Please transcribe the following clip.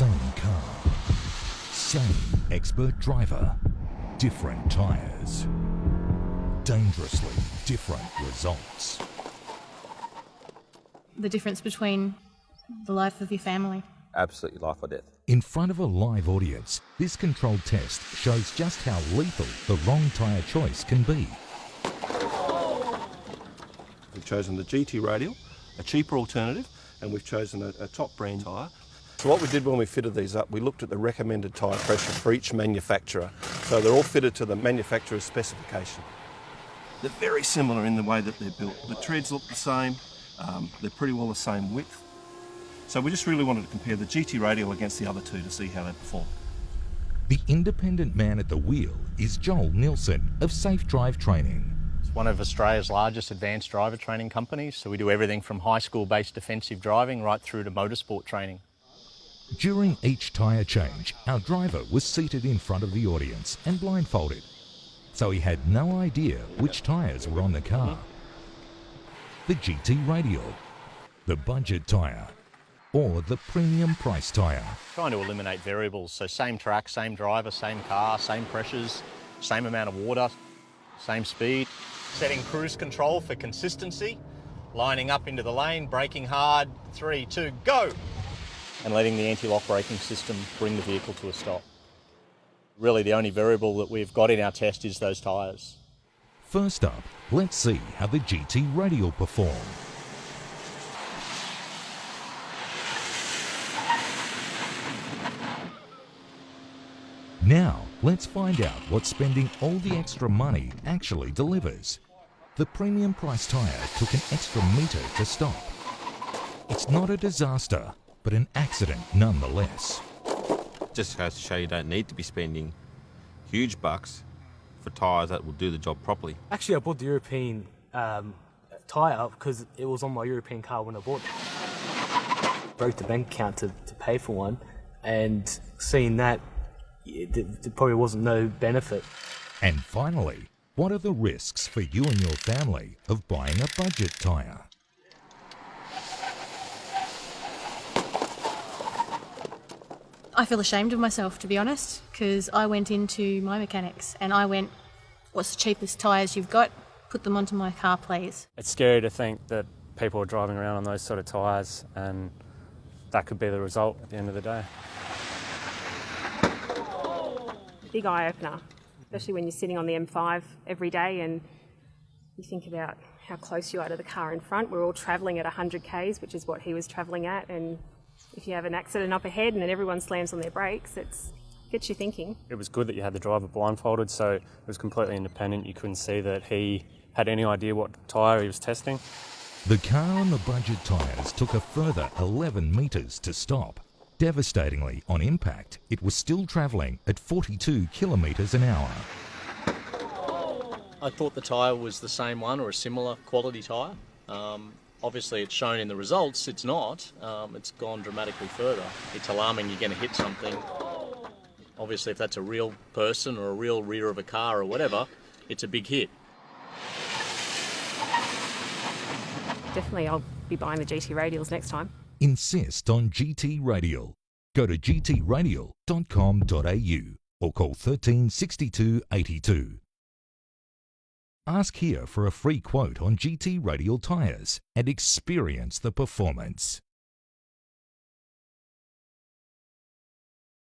Same car, same expert driver, different tyres. Dangerously different results. The difference between the life of your family. Absolutely life or death. In front of a live audience, this controlled test shows just how lethal the wrong tyre choice can be. We've chosen the GT Radial, a cheaper alternative, and we've chosen a top brand tyre. So what we did when we fitted these up, we looked at the recommended tyre pressure for each manufacturer. So they're all fitted to the manufacturer's specification. They're very similar in the way that they're built. The treads look the same, they're pretty well the same width. So we just really wanted to compare the GT Radial against the other two to see how they perform. The independent man at the wheel is Joel Nielsen of Safe Drive Training. It's one of Australia's largest advanced driver training companies, so we do everything from high school-based defensive driving right through to motorsport training. During each tyre change, our driver was seated in front of the audience and blindfolded, so he had no idea which tyres were on the car. The GT Radial, the budget tyre, or the premium price tyre. Trying to eliminate variables, so same track, same driver, same car, same pressures, same amount of water, same speed. Setting cruise control for consistency, lining up into the lane, braking hard, 3, 2, go! And letting the anti-lock braking system bring the vehicle to a stop. Really the only variable that we've got in our test is those tyres. First up, let's see how the GT Radial performed. Now, let's find out what spending all the extra money actually delivers. The premium price tyre took an extra metre to stop. It's not a disaster, but an accident nonetheless. Just goes to show you don't need to be spending huge bucks for tyres that will do the job properly. Actually, I bought the European tyre because it was on my European car when I bought it. Broke the bank account to pay for one, and seeing that, there probably wasn't no benefit. And finally, what are the risks for you and your family of buying a budget tyre? I feel ashamed of myself, to be honest, because I went into my mechanics and I went, what's the cheapest tyres you've got? Put them onto my car, please. It's scary to think that people are driving around on those sort of tyres and that could be the result at the end of the day. Big eye-opener, especially when you're sitting on the M5 every day and you think about how close you are to the car in front. We're all travelling at 100 k's, which is what he was travelling at, and if you have an accident up ahead and then everyone slams on their brakes, it gets you thinking. It was good that you had the driver blindfolded, so it was completely independent. You couldn't see that he had any idea what tyre he was testing. The car on the budget tyres took a further 11 metres to stop. Devastatingly, on impact, it was still travelling at 42 kilometres an hour. I thought the tyre was the same one or a similar quality tyre. Obviously it's shown in the results, it's not. It's gone dramatically further. It's alarming you're going to hit something. Obviously if that's a real person or a real rear of a car or whatever, it's a big hit. Definitely I'll be buying the GT Radials next time. Insist on GT Radial. Go to gtradial.com.au or call 13 62 82. Ask here for a free quote on GT Radial tyres and experience the performance.